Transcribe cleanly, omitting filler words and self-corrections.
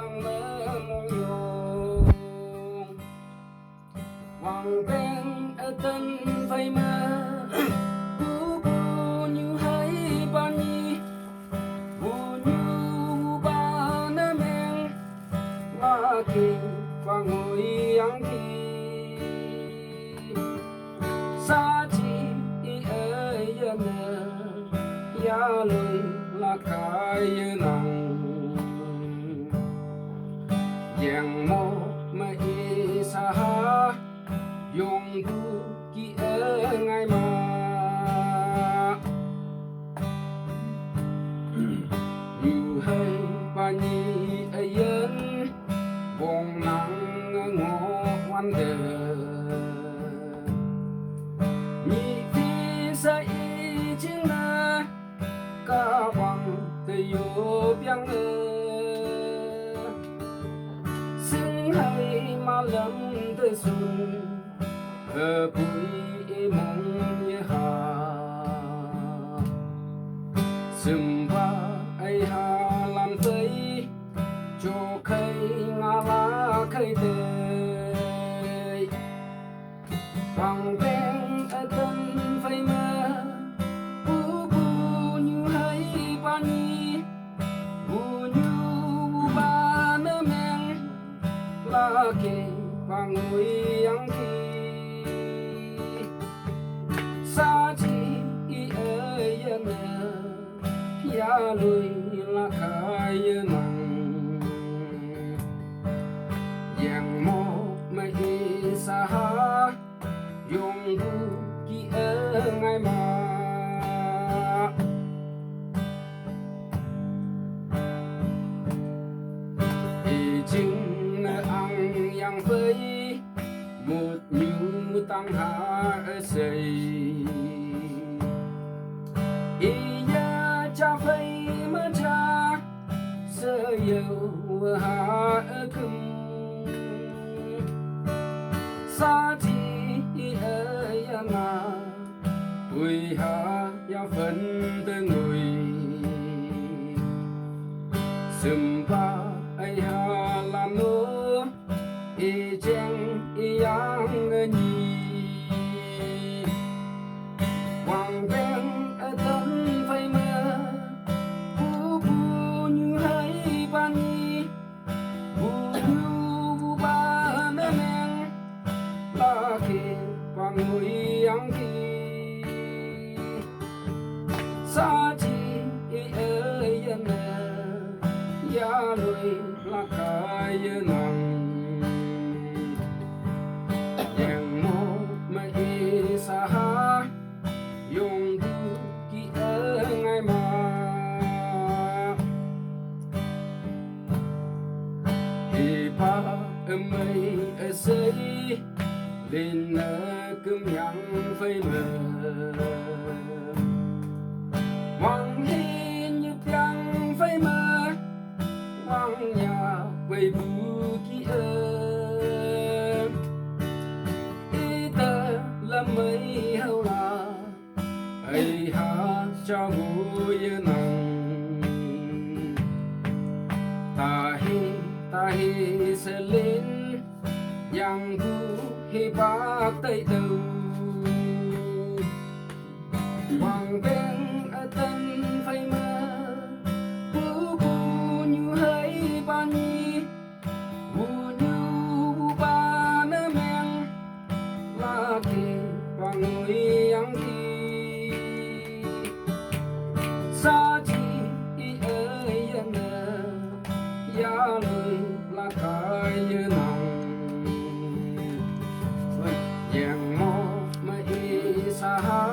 ang mong hoàng bên ở tân vây mơ bu như hay ban nhi bu như ba nơ men la kỳ và ngồi ăn kỳ sa chi ơi nơ ya lùi là cái nòng giang mô mà sa ha dùng bu ki ở ngay mà như hay ba nhi ấy ơn buồn nắng ngõ ngoan đời nhị phi say chính là cả bằng tây yo biang sinh hay mà lắm tới xuân ở bụi mong như hà sum ba ai hà làm tới cho cây ngã lá cây tươi bằng bên ở tân phây mơ bu như hay ban nhi bu như ba nơ men la kề và ngồi ăn kỳ sa chi ơi nơ ya lùi là cái nòng giang mô mây sa ha dùng bu ki ở ngay mà thì chừng ăn yang với một như tăng hạ ở xây cha phây mơ cha sơ yêu hạ ở cung sa chi ơi ngà tuổi hạ ya phấn tới người sum ba ai hà làm nô y chang y yang nhi hoàng bên ở tân phây mơ bu như hay ban nhi bu như ba nơ men la kề và ngồi ăn kỳ sa chi ơi nơ ya lùi là cái nòng giang mô mà sa ha dùng bu ki ở ngay mà thì ba mây ở xây lên cơm nhang phây mờ hoàng hiên như piang phây mờ hoàng nhà quay bu ki ơ y tơ là mấy hậu là ai ha cho vui nòng ta hi sẽ lên yang bu hi bác tây từ hoàng bên ở tân phây mơ bu như hay ban nhi bu như ba nơ men la kề và ngồi ăn kỳ sa chi ơi nơ ya lùi là cái nòng giang mô mây sa ha